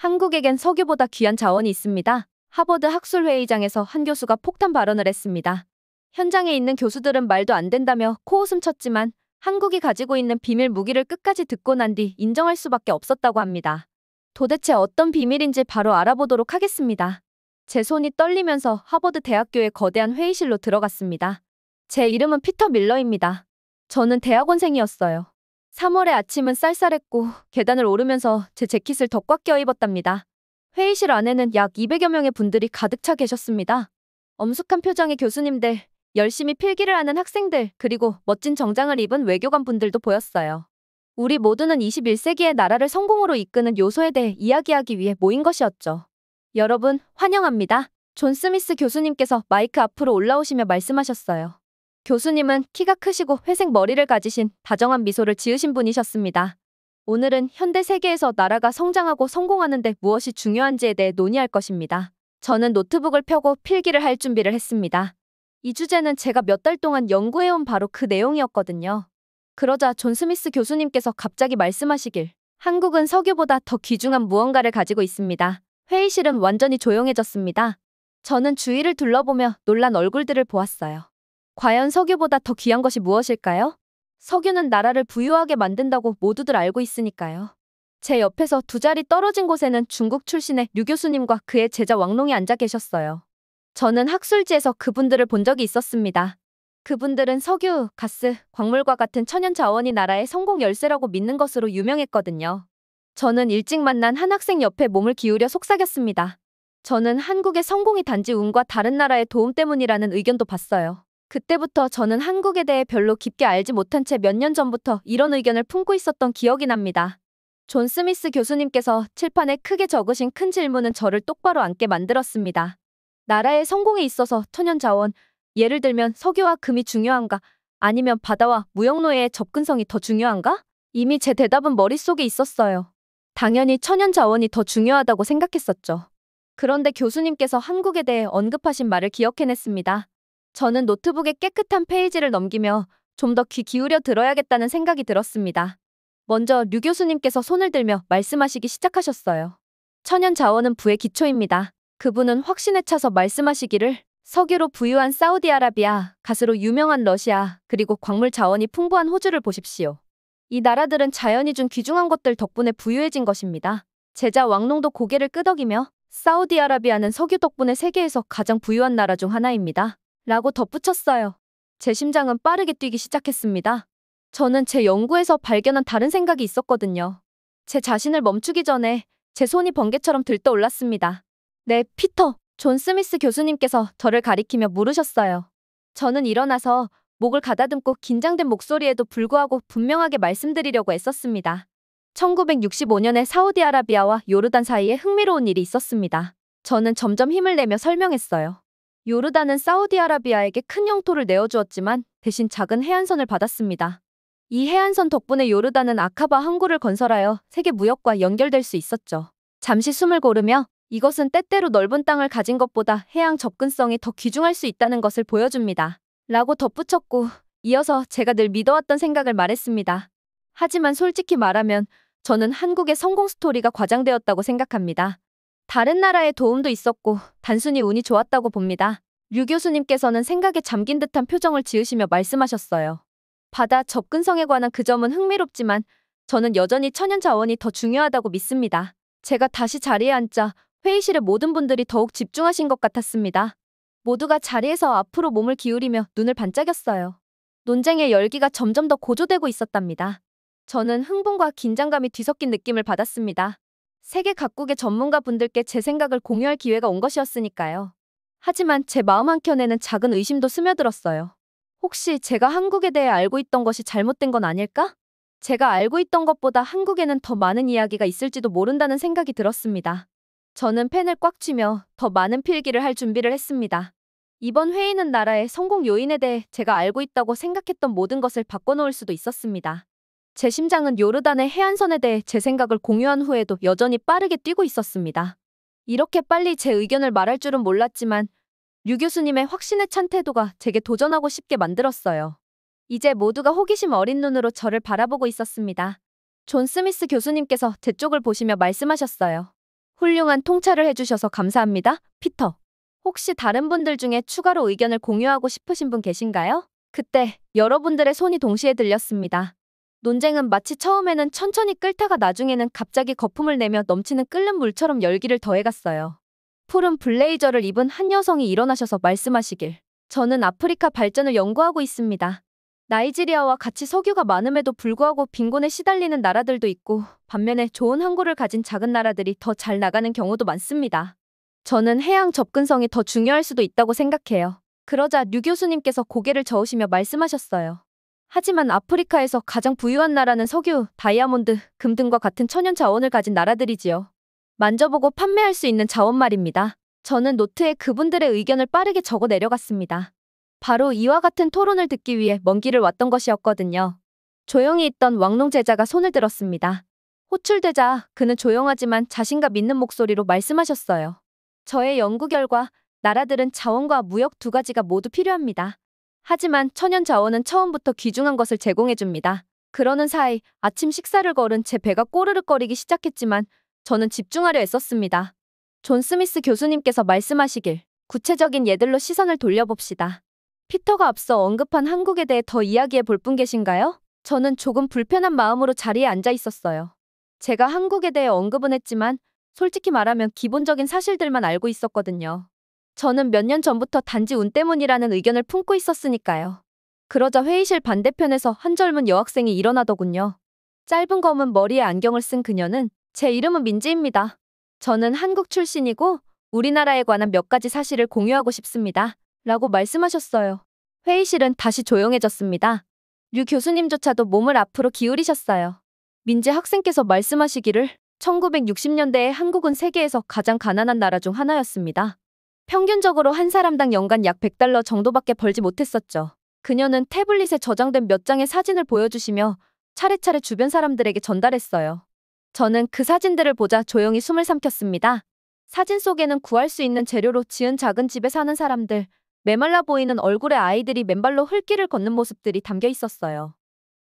한국에겐 석유보다 귀한 자원이 있습니다. 하버드 학술회의장에서 한 교수가 폭탄 발언을 했습니다. 현장에 있는 교수들은 말도 안 된다며 코웃음 쳤지만 한국이 가지고 있는 비밀 무기를 끝까지 듣고 난 뒤 인정할 수밖에 없었다고 합니다. 도대체 어떤 비밀인지 바로 알아보도록 하겠습니다. 제 손이 떨리면서 하버드 대학교의 거대한 회의실로 들어갔습니다. 제 이름은 피터 밀러입니다. 저는 대학원생이었어요. 3월의 아침은 쌀쌀했고 계단을 오르면서 제 재킷을 더 꽉 껴입었답니다. 회의실 안에는 약 200여 명의 분들이 가득 차 계셨습니다. 엄숙한 표정의 교수님들, 열심히 필기를 하는 학생들, 그리고 멋진 정장을 입은 외교관 분들도 보였어요. 우리 모두는 21세기의 나라를 성공으로 이끄는 요소에 대해 이야기하기 위해 모인 것이었죠. 여러분, 환영합니다. 존 스미스 교수님께서 마이크 앞으로 올라오시며 말씀하셨어요. 교수님은 키가 크시고 회색 머리를 가지신 다정한 미소를 지으신 분이셨습니다. 오늘은 현대 세계에서 나라가 성장하고 성공하는 데 무엇이 중요한지에 대해 논의할 것입니다. 저는 노트북을 펴고 필기를 할 준비를 했습니다. 이 주제는 제가 몇 달 동안 연구해온 바로 그 내용이었거든요. 그러자 존 스미스 교수님께서 갑자기 말씀하시길, 한국은 석유보다 더 귀중한 무언가를 가지고 있습니다. 회의실은 완전히 조용해졌습니다. 저는 주위를 둘러보며 놀란 얼굴들을 보았어요. 과연 석유보다 더 귀한 것이 무엇일까요? 석유는 나라를 부유하게 만든다고 모두들 알고 있으니까요. 제 옆에서 두 자리 떨어진 곳에는 중국 출신의 류 교수님과 그의 제자 왕농이 앉아 계셨어요. 저는 학술지에서 그분들을 본 적이 있었습니다. 그분들은 석유, 가스, 광물과 같은 천연 자원이 나라의 성공 열쇠라고 믿는 것으로 유명했거든요. 저는 일찍 만난 한 학생 옆에 몸을 기울여 속삭였습니다. 저는 한국의 성공이 단지 운과 다른 나라의 도움 때문이라는 의견도 봤어요. 그때부터 저는 한국에 대해 별로 깊게 알지 못한 채 몇 년 전부터 이런 의견을 품고 있었던 기억이 납니다. 존 스미스 교수님께서 칠판에 크게 적으신 큰 질문은 저를 똑바로 앉게 만들었습니다. 나라의 성공에 있어서 천연자원, 예를 들면 석유와 금이 중요한가? 아니면 바다와 무역로의 접근성이 더 중요한가? 이미 제 대답은 머릿속에 있었어요. 당연히 천연자원이 더 중요하다고 생각했었죠. 그런데 교수님께서 한국에 대해 언급하신 말을 기억해냈습니다. 저는 노트북의 깨끗한 페이지를 넘기며 좀 더 귀 기울여 들어야겠다는 생각이 들었습니다. 먼저 류 교수님께서 손을 들며 말씀하시기 시작하셨어요. 천연 자원은 부의 기초입니다. 그분은 확신에 차서 말씀하시기를, 석유로 부유한 사우디아라비아, 가스로 유명한 러시아, 그리고 광물 자원이 풍부한 호주를 보십시오. 이 나라들은 자연이 준 귀중한 것들 덕분에 부유해진 것입니다. 제자 왕농도 고개를 끄덕이며 사우디아라비아는 석유 덕분에 세계에서 가장 부유한 나라 중 하나입니다. 라고 덧붙였어요. 제 심장은 빠르게 뛰기 시작했습니다. 저는 제 연구에서 발견한 다른 생각이 있었거든요. 제 자신을 멈추기 전에 제 손이 번개처럼 들떠올랐습니다. 네, 피터. 존 스미스 교수님께서 저를 가리키며 물으셨어요. 저는 일어나서 목을 가다듬고 긴장된 목소리에도 불구하고 분명하게 말씀드리려고 애썼습니다. 1965년에 사우디아라비아와 요르단 사이에 흥미로운 일이 있었습니다. 저는 점점 힘을 내며 설명했어요. 요르단은 사우디아라비아에게 큰 영토를 내어주었지만 대신 작은 해안선을 받았습니다. 이 해안선 덕분에 요르단은 아카바 항구를 건설하여 세계 무역과 연결될 수 있었죠. 잠시 숨을 고르며 이것은 때때로 넓은 땅을 가진 것보다 해양 접근성이 더 귀중할 수 있다는 것을 보여줍니다. 라고 덧붙였고 이어서 제가 늘 믿어왔던 생각을 말했습니다. 하지만 솔직히 말하면 저는 한국의 성공 스토리가 과장되었다고 생각합니다. 다른 나라의 도움도 있었고 단순히 운이 좋았다고 봅니다. 류 교수님께서는 생각에 잠긴 듯한 표정을 지으시며 말씀하셨어요. 바다 접근성에 관한 그 점은 흥미롭지만 저는 여전히 천연 자원이 더 중요하다고 믿습니다. 제가 다시 자리에 앉자 회의실의 모든 분들이 더욱 집중하신 것 같았습니다. 모두가 자리에서 앞으로 몸을 기울이며 눈을 반짝였어요. 논쟁의 열기가 점점 더 고조되고 있었답니다. 저는 흥분과 긴장감이 뒤섞인 느낌을 받았습니다. 세계 각국의 전문가 분들께 제 생각을 공유할 기회가 온 것이었으니까요. 하지만 제 마음 한켠에는 작은 의심도 스며들었어요. 혹시 제가 한국에 대해 알고 있던 것이 잘못된 건 아닐까? 제가 알고 있던 것보다 한국에는 더 많은 이야기가 있을지도 모른다는 생각이 들었습니다. 저는 펜을 꽉 쥐며 더 많은 필기를 할 준비를 했습니다. 이번 회의는 나라의 성공 요인에 대해 제가 알고 있다고 생각했던 모든 것을 바꿔놓을 수도 있었습니다. 제 심장은 요르단의 해안선에 대해 제 생각을 공유한 후에도 여전히 빠르게 뛰고 있었습니다. 이렇게 빨리 제 의견을 말할 줄은 몰랐지만 류 교수님의 확신에 찬 태도가 제게 도전하고 싶게 만들었어요. 이제 모두가 호기심 어린 눈으로 저를 바라보고 있었습니다. 존 스미스 교수님께서 제 쪽을 보시며 말씀하셨어요. 훌륭한 통찰을 해주셔서 감사합니다, 피터. 혹시 다른 분들 중에 추가로 의견을 공유하고 싶으신 분 계신가요? 그때 여러분들의 손이 동시에 들렸습니다. 논쟁은 마치 처음에는 천천히 끓다가 나중에는 갑자기 거품을 내며 넘치는 끓는 물처럼 열기를 더해갔어요. 푸른 블레이저를 입은 한 여성이 일어나셔서 말씀하시길. 저는 아프리카 발전을 연구하고 있습니다. 나이지리아와 같이 석유가 많음에도 불구하고 빈곤에 시달리는 나라들도 있고 반면에 좋은 항구를 가진 작은 나라들이 더 잘 나가는 경우도 많습니다. 저는 해양 접근성이 더 중요할 수도 있다고 생각해요. 그러자 류 교수님께서 고개를 저으시며 말씀하셨어요. 하지만 아프리카에서 가장 부유한 나라는 석유, 다이아몬드, 금 등과 같은 천연 자원을 가진 나라들이지요. 만져보고 판매할 수 있는 자원 말입니다. 저는 노트에 그분들의 의견을 빠르게 적어 내려갔습니다. 바로 이와 같은 토론을 듣기 위해 먼 길을 왔던 것이었거든요. 조용히 있던 왕농 제자가 손을 들었습니다. 호출되자 그는 조용하지만 자신감 있는 목소리로 말씀하셨어요. 저의 연구 결과 나라들은 자원과 무역 두 가지가 모두 필요합니다. 하지만 천연 자원은 처음부터 귀중한 것을 제공해줍니다. 그러는 사이 아침 식사를 거른 제 배가 꼬르륵거리기 시작했지만 저는 집중하려 애썼습니다. 존 스미스 교수님께서 말씀하시길 구체적인 예들로 시선을 돌려봅시다. 피터가 앞서 언급한 한국에 대해 더 이야기해 볼 분 계신가요? 저는 조금 불편한 마음으로 자리에 앉아 있었어요. 제가 한국에 대해 언급은 했지만 솔직히 말하면 기본적인 사실들만 알고 있었거든요. 저는 몇 년 전부터 단지 운 때문이라는 의견을 품고 있었으니까요. 그러자 회의실 반대편에서 한 젊은 여학생이 일어나더군요. 짧은 검은 머리에 안경을 쓴 그녀는 제 이름은 민지입니다. 저는 한국 출신이고 우리나라에 관한 몇 가지 사실을 공유하고 싶습니다. 라고 말씀하셨어요. 회의실은 다시 조용해졌습니다. 류 교수님조차도 몸을 앞으로 기울이셨어요. 민지 학생께서 말씀하시기를 1960년대에 한국은 세계에서 가장 가난한 나라 중 하나였습니다. 평균적으로 한 사람당 연간 약 $100 정도밖에 벌지 못했었죠. 그녀는 태블릿에 저장된 몇 장의 사진을 보여주시며 차례차례 주변 사람들에게 전달했어요. 저는 그 사진들을 보자 조용히 숨을 삼켰습니다. 사진 속에는 구할 수 있는 재료로 지은 작은 집에 사는 사람들, 메말라 보이는 얼굴의 아이들이 맨발로 흙길을 걷는 모습들이 담겨 있었어요.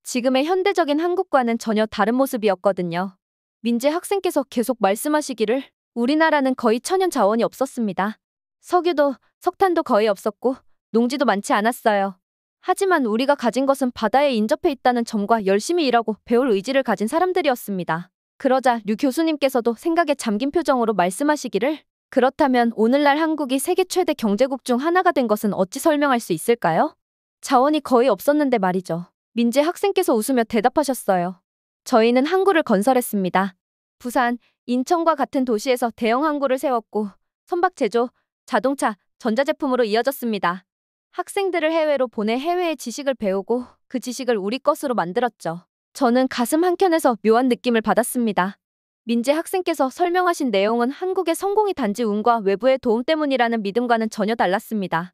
지금의 현대적인 한국과는 전혀 다른 모습이었거든요. 민재 학생께서 계속 말씀하시기를 우리나라는 거의 천연 자원이 없었습니다. 석유도 석탄도 거의 없었고 농지도 많지 않았어요. 하지만 우리가 가진 것은 바다에 인접해 있다는 점과 열심히 일하고 배울 의지를 가진 사람들이었습니다. 그러자 류 교수님께서도 생각에 잠긴 표정으로 말씀하시기를 그렇다면 오늘날 한국이 세계 최대 경제국 중 하나가 된 것은 어찌 설명할 수 있을까요? 자원이 거의 없었는데 말이죠. 민재 학생께서 웃으며 대답하셨어요. 저희는 항구를 건설했습니다. 부산, 인천과 같은 도시에서 대형 항구를 세웠고 선박 제조, 자동차, 전자제품으로 이어졌습니다. 학생들을 해외로 보내 해외의 지식을 배우고 그 지식을 우리 것으로 만들었죠. 저는 가슴 한켠에서 묘한 느낌을 받았습니다. 민재 학생께서 설명하신 내용은 한국의 성공이 단지 운과 외부의 도움 때문이라는 믿음과는 전혀 달랐습니다.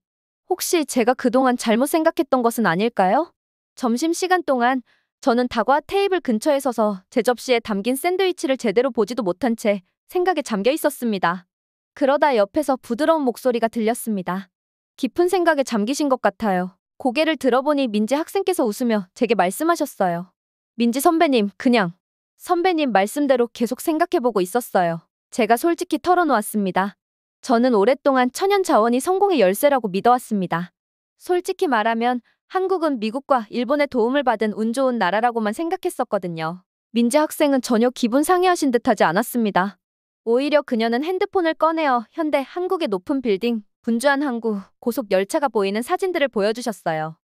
혹시 제가 그동안 잘못 생각했던 것은 아닐까요? 점심시간 동안 저는 다과 테이블 근처에 서서 제 접시에 담긴 샌드위치를 제대로 보지도 못한 채 생각에 잠겨 있었습니다. 그러다 옆에서 부드러운 목소리가 들렸습니다. 깊은 생각에 잠기신 것 같아요. 고개를 들어보니 민지 학생께서 웃으며 제게 말씀하셨어요. 민지 선배님, 그냥 선배님 말씀대로 계속 생각해보고 있었어요. 제가 솔직히 털어놓았습니다. 저는 오랫동안 천연 자원이 성공의 열쇠라고 믿어왔습니다. 솔직히 말하면 한국은 미국과 일본의 도움을 받은 운 좋은 나라라고만 생각했었거든요. 민지 학생은 전혀 기분 상해하신 듯하지 않았습니다. 오히려 그녀는 핸드폰을 꺼내어 현대 한국의 높은 빌딩, 분주한 항구, 고속 열차가 보이는 사진들을 보여주셨어요.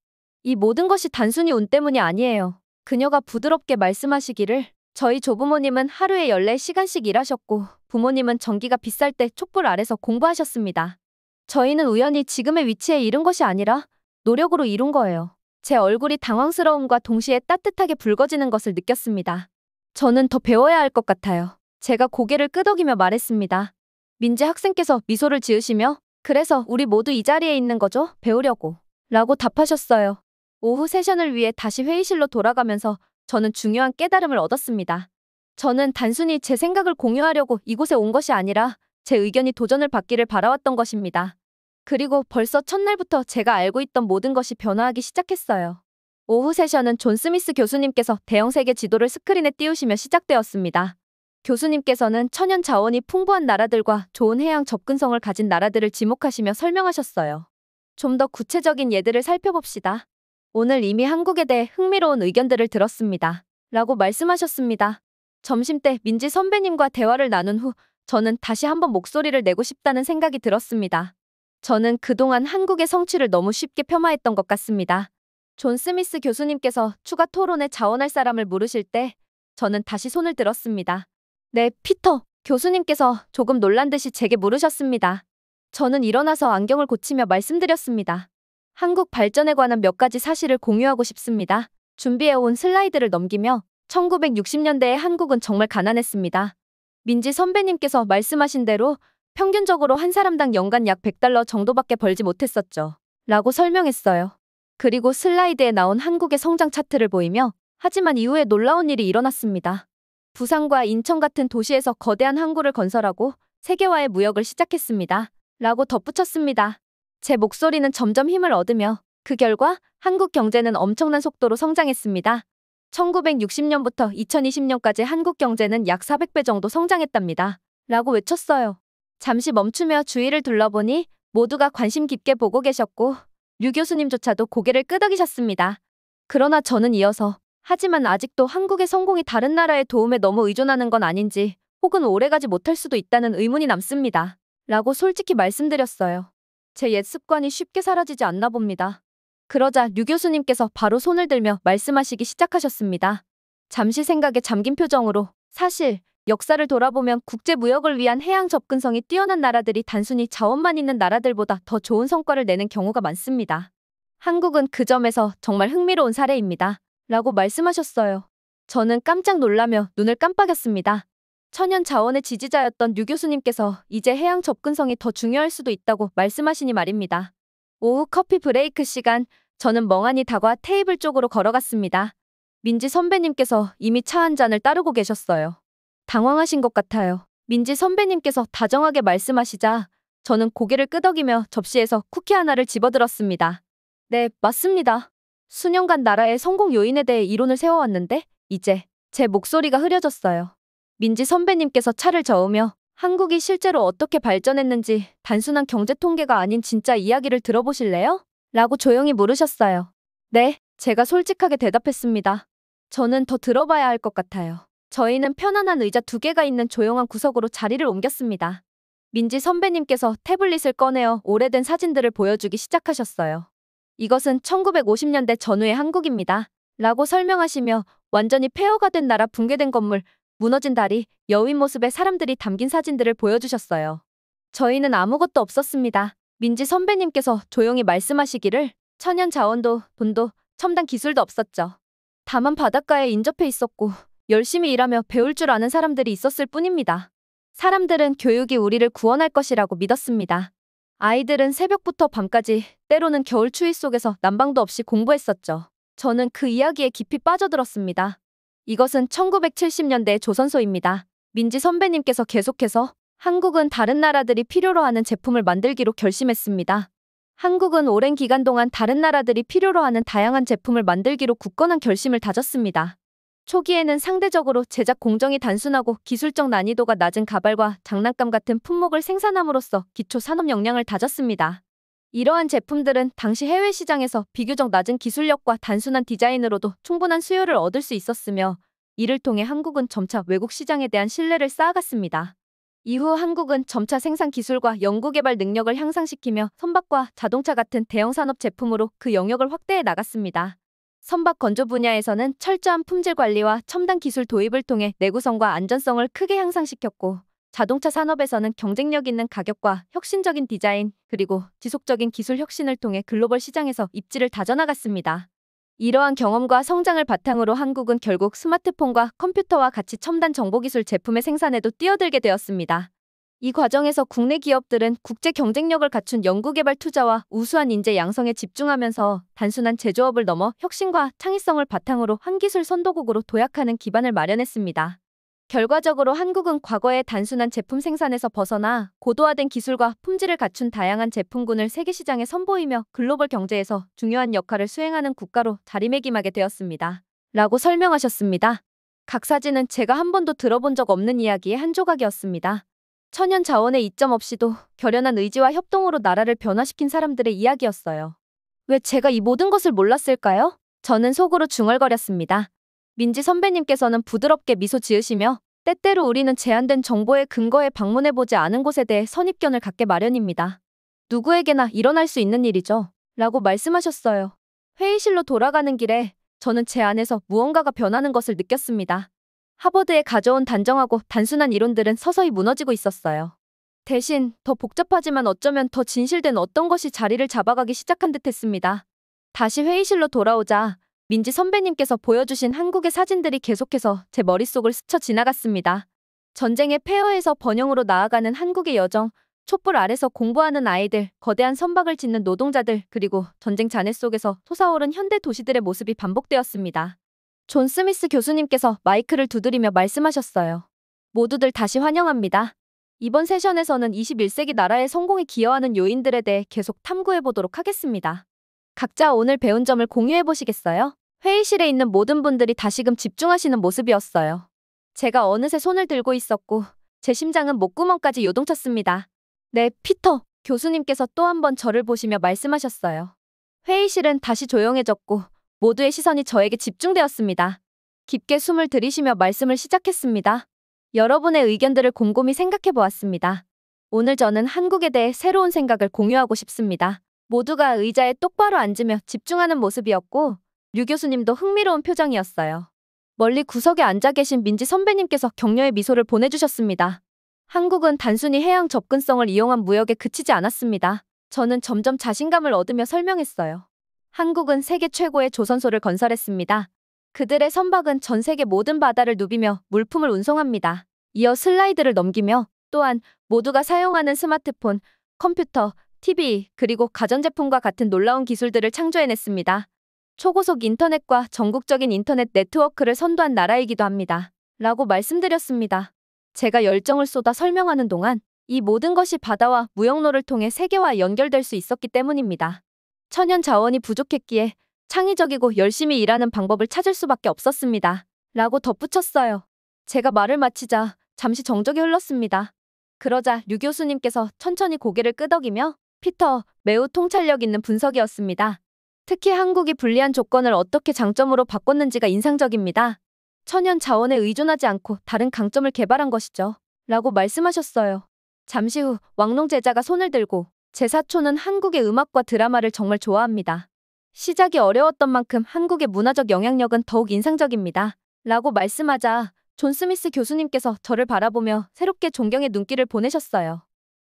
이 모든 것이 단순히 운 때문이 아니에요. 그녀가 부드럽게 말씀하시기를 저희 조부모님은 하루에 14시간씩 일하셨고 부모님은 전기가 비쌀 때 촛불 아래서 공부하셨습니다. 저희는 우연히 지금의 위치에 이른 것이 아니라 노력으로 이룬 거예요. 제 얼굴이 당황스러움과 동시에 따뜻하게 붉어지는 것을 느꼈습니다. 저는 더 배워야 할 것 같아요. 제가 고개를 끄덕이며 말했습니다. 민재 학생께서 미소를 지으시며 그래서 우리 모두 이 자리에 있는 거죠? 배우려고. 라고 답하셨어요. 오후 세션을 위해 다시 회의실로 돌아가면서 저는 중요한 깨달음을 얻었습니다. 저는 단순히 제 생각을 공유하려고 이곳에 온 것이 아니라 제 의견이 도전을 받기를 바라왔던 것입니다. 그리고 벌써 첫날부터 제가 알고 있던 모든 것이 변화하기 시작했어요. 오후 세션은 존 스미스 교수님께서 대형 세계 지도를 스크린에 띄우시며 시작되었습니다. 교수님께서는 천연 자원이 풍부한 나라들과 좋은 해양 접근성을 가진 나라들을 지목하시며 설명하셨어요. 좀 더 구체적인 예들을 살펴봅시다. 오늘 이미 한국에 대해 흥미로운 의견들을 들었습니다. 라고 말씀하셨습니다. 점심때 민지 선배님과 대화를 나눈 후 저는 다시 한번 목소리를 내고 싶다는 생각이 들었습니다. 저는 그동안 한국의 성취를 너무 쉽게 폄하했던 것 같습니다. 존 스미스 교수님께서 추가 토론에 자원할 사람을 물으실 때 저는 다시 손을 들었습니다. 네, 피터. 교수님께서 조금 놀란 듯이 제게 물으셨습니다. 저는 일어나서 안경을 고치며 말씀드렸습니다. 한국 발전에 관한 몇 가지 사실을 공유하고 싶습니다. 준비해온 슬라이드를 넘기며 1960년대의 한국은 정말 가난했습니다. 민지 선배님께서 말씀하신 대로 평균적으로 한 사람당 연간 약 $100 정도밖에 벌지 못했었죠. 라고 설명했어요. 그리고 슬라이드에 나온 한국의 성장 차트를 보이며 하지만 이후에 놀라운 일이 일어났습니다. 부산과 인천 같은 도시에서 거대한 항구를 건설하고 세계와의 무역을 시작했습니다. 라고 덧붙였습니다. 제 목소리는 점점 힘을 얻으며 그 결과 한국 경제는 엄청난 속도로 성장했습니다. 1960년부터 2020년까지 한국 경제는 약 400배 정도 성장했답니다. 라고 외쳤어요. 잠시 멈추며 주위를 둘러보니 모두가 관심 깊게 보고 계셨고 류 교수님조차도 고개를 끄덕이셨습니다. 그러나 저는 이어서 하지만 아직도 한국의 성공이 다른 나라의 도움에 너무 의존하는 건 아닌지 혹은 오래가지 못할 수도 있다는 의문이 남습니다. 라고 솔직히 말씀드렸어요. 제 옛 습관이 쉽게 사라지지 않나 봅니다. 그러자 류 교수님께서 바로 손을 들며 말씀하시기 시작하셨습니다. 잠시 생각에 잠긴 표정으로 사실 역사를 돌아보면 국제무역을 위한 해양 접근성이 뛰어난 나라들이 단순히 자원만 있는 나라들보다 더 좋은 성과를 내는 경우가 많습니다. 한국은 그 점에서 정말 흥미로운 사례입니다. 라고 말씀하셨어요. 저는 깜짝 놀라며 눈을 깜빡였습니다. 천연 자원의 지지자였던 류 교수님께서 이제 해양 접근성이 더 중요할 수도 있다고 말씀하시니 말입니다. 오후 커피 브레이크 시간, 저는 멍하니 다가와 테이블 쪽으로 걸어갔습니다. 민지 선배님께서 이미 차 한 잔을 따르고 계셨어요. 당황하신 것 같아요. 민지 선배님께서 다정하게 말씀하시자 저는 고개를 끄덕이며 접시에서 쿠키 하나를 집어들었습니다. 네, 맞습니다. 수년간 나라의 성공 요인에 대해 이론을 세워왔는데 이제 제 목소리가 흐려졌어요. 민지 선배님께서 차를 저으며 한국이 실제로 어떻게 발전했는지 단순한 경제 통계가 아닌 진짜 이야기를 들어보실래요? 라고 조용히 물으셨어요. 네, 제가 솔직하게 대답했습니다. 저는 더 들어봐야 할 것 같아요. 저희는 편안한 의자 2개가 있는 조용한 구석으로 자리를 옮겼습니다. 민지 선배님께서 태블릿을 꺼내어 오래된 사진들을 보여주기 시작하셨어요. 이것은 1950년대 전후의 한국입니다. 라고 설명하시며 완전히 폐허가 된 나라, 붕괴된 건물, 무너진 다리, 여윈 모습의 사람들이 담긴 사진들을 보여주셨어요. 저희는 아무것도 없었습니다. 민지 선배님께서 조용히 말씀하시기를 천연 자원도, 돈도, 첨단 기술도 없었죠. 다만 바닷가에 인접해 있었고 열심히 일하며 배울 줄 아는 사람들이 있었을 뿐입니다. 사람들은 교육이 우리를 구원할 것이라고 믿었습니다. 아이들은 새벽부터 밤까지, 때로는 겨울 추위 속에서 난방도 없이 공부했었죠. 저는 그 이야기에 깊이 빠져들었습니다. 이것은 1970년대 조선소입니다. 민지 선배님께서 계속해서 한국은 다른 나라들이 필요로 하는 제품을 만들기로 결심했습니다. 한국은 오랜 기간 동안 다른 나라들이 필요로 하는 다양한 제품을 만들기로 굳건한 결심을 다졌습니다. 초기에는 상대적으로 제작 공정이 단순하고 기술적 난이도가 낮은 가발과 장난감 같은 품목을 생산함으로써 기초 산업 역량을 다졌습니다. 이러한 제품들은 당시 해외 시장에서 비교적 낮은 기술력과 단순한 디자인으로도 충분한 수요를 얻을 수 있었으며 이를 통해 한국은 점차 외국 시장에 대한 신뢰를 쌓아갔습니다. 이후 한국은 점차 생산 기술과 연구개발 능력을 향상시키며 선박과 자동차 같은 대형 산업 제품으로 그 영역을 확대해 나갔습니다. 선박 건조 분야에서는 철저한 품질 관리와 첨단 기술 도입을 통해 내구성과 안전성을 크게 향상시켰고 자동차 산업에서는 경쟁력 있는 가격과 혁신적인 디자인 그리고 지속적인 기술 혁신을 통해 글로벌 시장에서 입지를 다져나갔습니다. 이러한 경험과 성장을 바탕으로 한국은 결국 스마트폰과 컴퓨터와 같이 첨단 정보기술 제품의 생산에도 뛰어들게 되었습니다. 이 과정에서 국내 기업들은 국제 경쟁력을 갖춘 연구개발 투자와 우수한 인재 양성에 집중하면서 단순한 제조업을 넘어 혁신과 창의성을 바탕으로 한 기술 선도국으로 도약하는 기반을 마련했습니다. 결과적으로 한국은 과거의 단순한 제품 생산에서 벗어나 고도화된 기술과 품질을 갖춘 다양한 제품군을 세계 시장에 선보이며 글로벌 경제에서 중요한 역할을 수행하는 국가로 자리매김하게 되었습니다. 라고 설명하셨습니다. 각 사진은 제가 한 번도 들어본 적 없는 이야기의 한 조각이었습니다. 천연 자원의 이점 없이도 결연한 의지와 협동으로 나라를 변화시킨 사람들의 이야기였어요. 왜 제가 이 모든 것을 몰랐을까요? 저는 속으로 중얼거렸습니다. 민지 선배님께서는 부드럽게 미소 지으시며 때때로 우리는 제한된 정보의 근거에 방문해보지 않은 곳에 대해 선입견을 갖게 마련입니다. 누구에게나 일어날 수 있는 일이죠. 라고 말씀하셨어요. 회의실로 돌아가는 길에 저는 제 안에서 무언가가 변하는 것을 느꼈습니다. 하버드에 가져온 단정하고 단순한 이론들은 서서히 무너지고 있었어요. 대신 더 복잡하지만 어쩌면 더 진실된 어떤 것이 자리를 잡아가기 시작한 듯 했습니다. 다시 회의실로 돌아오자 민지 선배님께서 보여주신 한국의 사진들이 계속해서 제 머릿속을 스쳐 지나갔습니다. 전쟁의 폐허에서 번영으로 나아가는 한국의 여정, 촛불 아래서 공부하는 아이들, 거대한 선박을 짓는 노동자들, 그리고 전쟁 잔해 속에서 솟아오른 현대 도시들의 모습이 반복되었습니다. 존 스미스 교수님께서 마이크를 두드리며 말씀하셨어요. 모두들 다시 환영합니다. 이번 세션에서는 21세기 나라의 성공에 기여하는 요인들에 대해 계속 탐구해보도록 하겠습니다. 각자 오늘 배운 점을 공유해보시겠어요? 회의실에 있는 모든 분들이 다시금 집중하시는 모습이었어요. 제가 어느새 손을 들고 있었고 제 심장은 목구멍까지 요동쳤습니다. 네, 피터. 교수님께서 또 한 번 저를 보시며 말씀하셨어요. 회의실은 다시 조용해졌고 모두의 시선이 저에게 집중되었습니다. 깊게 숨을 들이쉬며 말씀을 시작했습니다. 여러분의 의견들을 곰곰이 생각해 보았습니다. 오늘 저는 한국에 대해 새로운 생각을 공유하고 싶습니다. 모두가 의자에 똑바로 앉으며 집중하는 모습이었고 류 교수님도 흥미로운 표정이었어요. 멀리 구석에 앉아 계신 민지 선배님께서 격려의 미소를 보내주셨습니다. 한국은 단순히 해양 접근성을 이용한 무역에 그치지 않았습니다. 저는 점점 자신감을 얻으며 설명했어요. 한국은 세계 최고의 조선소를 건설했습니다. 그들의 선박은 전 세계 모든 바다를 누비며 물품을 운송합니다. 이어 슬라이드를 넘기며 또한 모두가 사용하는 스마트폰, 컴퓨터, TV, 그리고 가전제품과 같은 놀라운 기술들을 창조해냈습니다. 초고속 인터넷과 전국적인 인터넷 네트워크를 선도한 나라이기도 합니다. 라고 말씀드렸습니다. 제가 열정을 쏟아 설명하는 동안 이 모든 것이 바다와 무역로를 통해 세계와 연결될 수 있었기 때문입니다. 천연 자원이 부족했기에 창의적이고 열심히 일하는 방법을 찾을 수밖에 없었습니다. 라고 덧붙였어요. 제가 말을 마치자 잠시 정적이 흘렀습니다. 그러자 류 교수님께서 천천히 고개를 끄덕이며 피터, 매우 통찰력 있는 분석이었습니다. 특히 한국이 불리한 조건을 어떻게 장점으로 바꿨는지가 인상적입니다. 천연 자원에 의존하지 않고 다른 강점을 개발한 것이죠. 라고 말씀하셨어요. 잠시 후 왕농 제자가 손을 들고 제 사촌은 한국의 음악과 드라마를 정말 좋아합니다. 시작이 어려웠던 만큼 한국의 문화적 영향력은 더욱 인상적입니다. 라고 말씀하자 존 스미스 교수님께서 저를 바라보며 새롭게 존경의 눈길을 보내셨어요.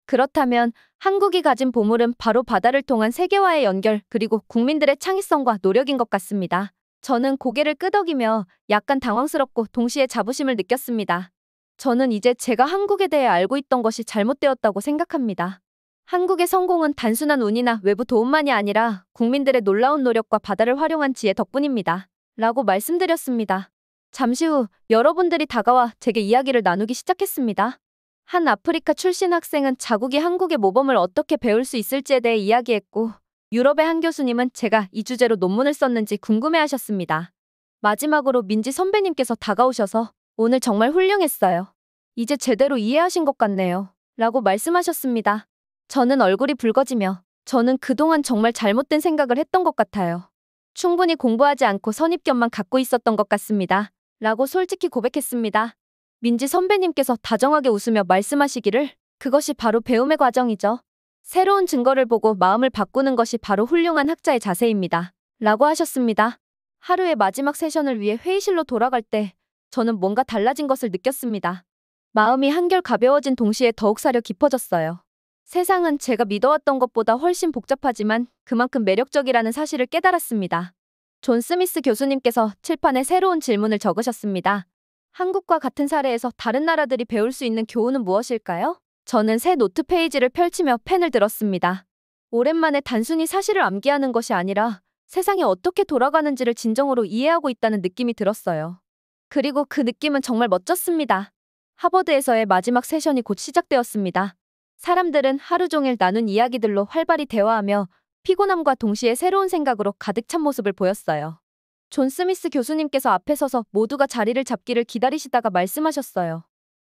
그렇다면 한국이 가진 보물은 바로 바다를 통한 세계와의 연결 그리고 국민들의 창의성과 노력인 것 같습니다. 저는 고개를 끄덕이며 약간 당황스럽고 동시에 자부심을 느꼈습니다. 저는 이제 제가 한국에 대해 알고 있던 것이 잘못되었다고 생각합니다. 한국의 성공은 단순한 운이나 외부 도움만이 아니라 국민들의 놀라운 노력과 바다를 활용한 지혜 덕분입니다. 라고 말씀드렸습니다. 잠시 후 여러분들이 다가와 제게 이야기를 나누기 시작했습니다. 한 아프리카 출신 학생은 자국이 한국의 모범을 어떻게 배울 수 있을지에 대해 이야기했고 유럽의 한 교수님은 제가 이 주제로 논문을 썼는지 궁금해하셨습니다. 마지막으로 민지 선배님께서 다가오셔서 오늘 정말 훌륭했어요. 이제 제대로 이해하신 것 같네요. 라고 말씀하셨습니다. 저는 얼굴이 붉어지며 저는 그동안 정말 잘못된 생각을 했던 것 같아요. 충분히 공부하지 않고 선입견만 갖고 있었던 것 같습니다. 라고 솔직히 고백했습니다. 민지 선배님께서 다정하게 웃으며 말씀하시기를 그것이 바로 배움의 과정이죠. 새로운 증거를 보고 마음을 바꾸는 것이 바로 훌륭한 학자의 자세입니다. 라고 하셨습니다. 하루의 마지막 세션을 위해 회의실로 돌아갈 때 저는 뭔가 달라진 것을 느꼈습니다. 마음이 한결 가벼워진 동시에 더욱 사려 깊어졌어요. 세상은 제가 믿어왔던 것보다 훨씬 복잡하지만 그만큼 매력적이라는 사실을 깨달았습니다. 존 스미스 교수님께서 칠판에 새로운 질문을 적으셨습니다. 한국과 같은 사례에서 다른 나라들이 배울 수 있는 교훈은 무엇일까요? 저는 새 노트 페이지를 펼치며 펜을 들었습니다. 오랜만에 단순히 사실을 암기하는 것이 아니라 세상이 어떻게 돌아가는지를 진정으로 이해하고 있다는 느낌이 들었어요. 그리고 그 느낌은 정말 멋졌습니다. 하버드에서의 마지막 세션이 곧 시작되었습니다. 사람들은 하루 종일 나눈 이야기들로 활발히 대화하며 피곤함과 동시에 새로운 생각으로 가득 찬 모습을 보였어요. 존 스미스 교수님께서 앞에 서서 모두가 자리를 잡기를 기다리시다가 말씀하셨어요.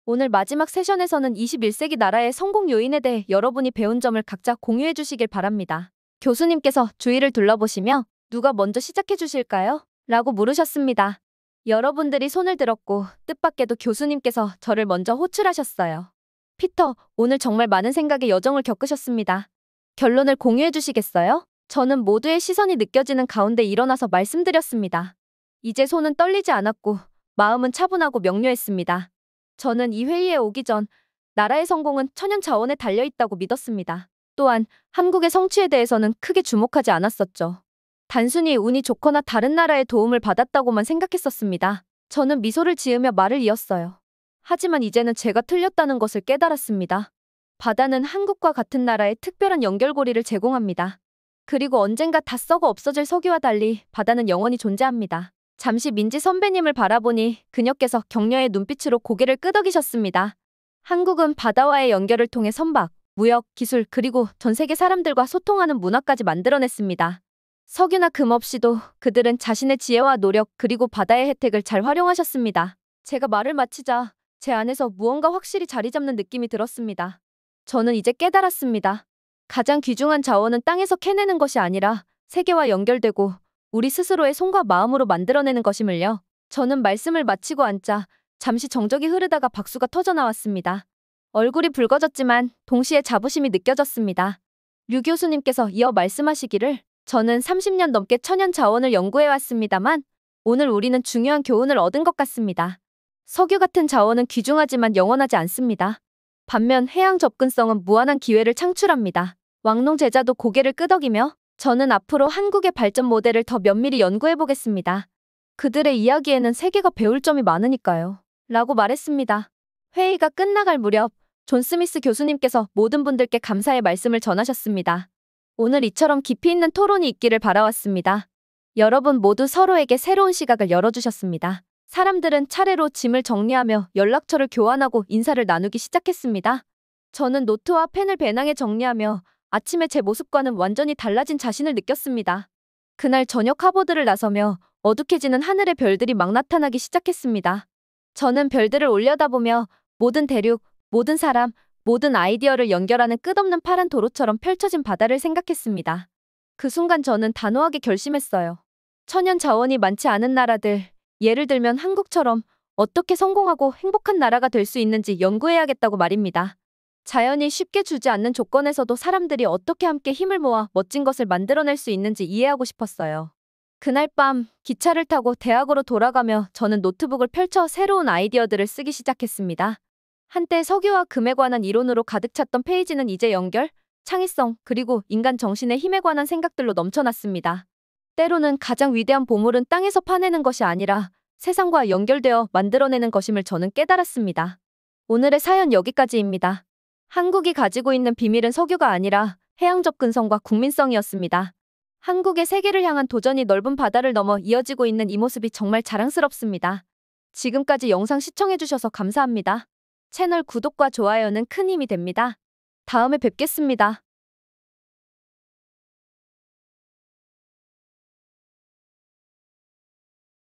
오늘 마지막 세션에서는 21세기 나라의 성공 요인에 대해 여러분이 배운 점을 각자 공유해 주시길 바랍니다. 교수님께서 주위를 둘러보시며 누가 먼저 시작해 주실까요? 라고 물으셨습니다. 여러분들이 손을 들었고 뜻밖에도 교수님께서 저를 먼저 호출하셨어요. 피터, 오늘 정말 많은 생각의 여정을 겪으셨습니다. 결론을 공유해 주시겠어요? 저는 모두의 시선이 느껴지는 가운데 일어나서 말씀드렸습니다. 이제 손은 떨리지 않았고 마음은 차분하고 명료했습니다. 저는 이 회의에 오기 전 나라의 성공은 천연 자원에 달려있다고 믿었습니다. 또한 한국의 성취에 대해서는 크게 주목하지 않았었죠. 단순히 운이 좋거나 다른 나라의 도움을 받았다고만 생각했었습니다. 저는 미소를 지으며 말을 이었어요. 하지만 이제는 제가 틀렸다는 것을 깨달았습니다. 바다는 한국과 같은 나라의 특별한 연결고리를 제공합니다. 그리고 언젠가 다 썩어 없어질 석유와 달리 바다는 영원히 존재합니다. 잠시 민지 선배님을 바라보니 그녀께서 격려의 눈빛으로 고개를 끄덕이셨습니다. 한국은 바다와의 연결을 통해 선박, 무역, 기술 그리고 전 세계 사람들과 소통하는 문화까지 만들어냈습니다. 석유나 금 없이도 그들은 자신의 지혜와 노력 그리고 바다의 혜택을 잘 활용하셨습니다. 제가 말을 마치자 제 안에서 무언가 확실히 자리 잡는 느낌이 들었습니다. 저는 이제 깨달았습니다. 가장 귀중한 자원은 땅에서 캐내는 것이 아니라 세계와 연결되고 우리 스스로의 손과 마음으로 만들어내는 것임을요. 저는 말씀을 마치고 앉자 잠시 정적이 흐르다가 박수가 터져나왔습니다. 얼굴이 붉어졌지만 동시에 자부심이 느껴졌습니다. 류 교수님께서 이어 말씀하시기를 저는 30년 넘게 천연 자원을 연구해왔습니다만 오늘 우리는 중요한 교훈을 얻은 것 같습니다. 석유 같은 자원은 귀중하지만 영원하지 않습니다. 반면 해양 접근성은 무한한 기회를 창출합니다. 왕농 제자도 고개를 끄덕이며 저는 앞으로 한국의 발전 모델을 더 면밀히 연구해보겠습니다. 그들의 이야기에는 세계가 배울 점이 많으니까요. 라고 말했습니다. 회의가 끝나갈 무렵 존 스미스 교수님께서 모든 분들께 감사의 말씀을 전하셨습니다. 오늘 이처럼 깊이 있는 토론이 있기를 바라왔습니다. 여러분 모두 서로에게 새로운 시각을 열어주셨습니다. 사람들은 차례로 짐을 정리하며 연락처를 교환하고 인사를 나누기 시작했습니다. 저는 노트와 펜을 배낭에 정리하며 아침에 제 모습과는 완전히 달라진 자신을 느꼈습니다. 그날 저녁 하버드를 나서며 어둑해지는 하늘의 별들이 막 나타나기 시작했습니다. 저는 별들을 올려다보며 모든 대륙, 모든 사람, 모든 아이디어를 연결하는 끝없는 파란 도로처럼 펼쳐진 바다를 생각했습니다. 그 순간 저는 단호하게 결심했어요. 천연 자원이 많지 않은 나라들, 예를 들면 한국처럼 어떻게 성공하고 행복한 나라가 될 수 있는지 연구해야겠다고 말입니다. 자연이 쉽게 주지 않는 조건에서도 사람들이 어떻게 함께 힘을 모아 멋진 것을 만들어낼 수 있는지 이해하고 싶었어요. 그날 밤 기차를 타고 대학으로 돌아가며 저는 노트북을 펼쳐 새로운 아이디어들을 쓰기 시작했습니다. 한때 석유와 금에 관한 이론으로 가득 찼던 페이지는 이제 연결, 창의성, 그리고 인간 정신의 힘에 관한 생각들로 넘쳐났습니다. 때로는 가장 위대한 보물은 땅에서 파내는 것이 아니라 세상과 연결되어 만들어내는 것임을 저는 깨달았습니다. 오늘의 사연 여기까지입니다. 한국이 가지고 있는 비밀은 석유가 아니라 해양 접근성과 국민성이었습니다. 한국의 세계를 향한 도전이 넓은 바다를 넘어 이어지고 있는 이 모습이 정말 자랑스럽습니다. 지금까지 영상 시청해주셔서 감사합니다. 채널 구독과 좋아요는 큰 힘이 됩니다. 다음에 뵙겠습니다.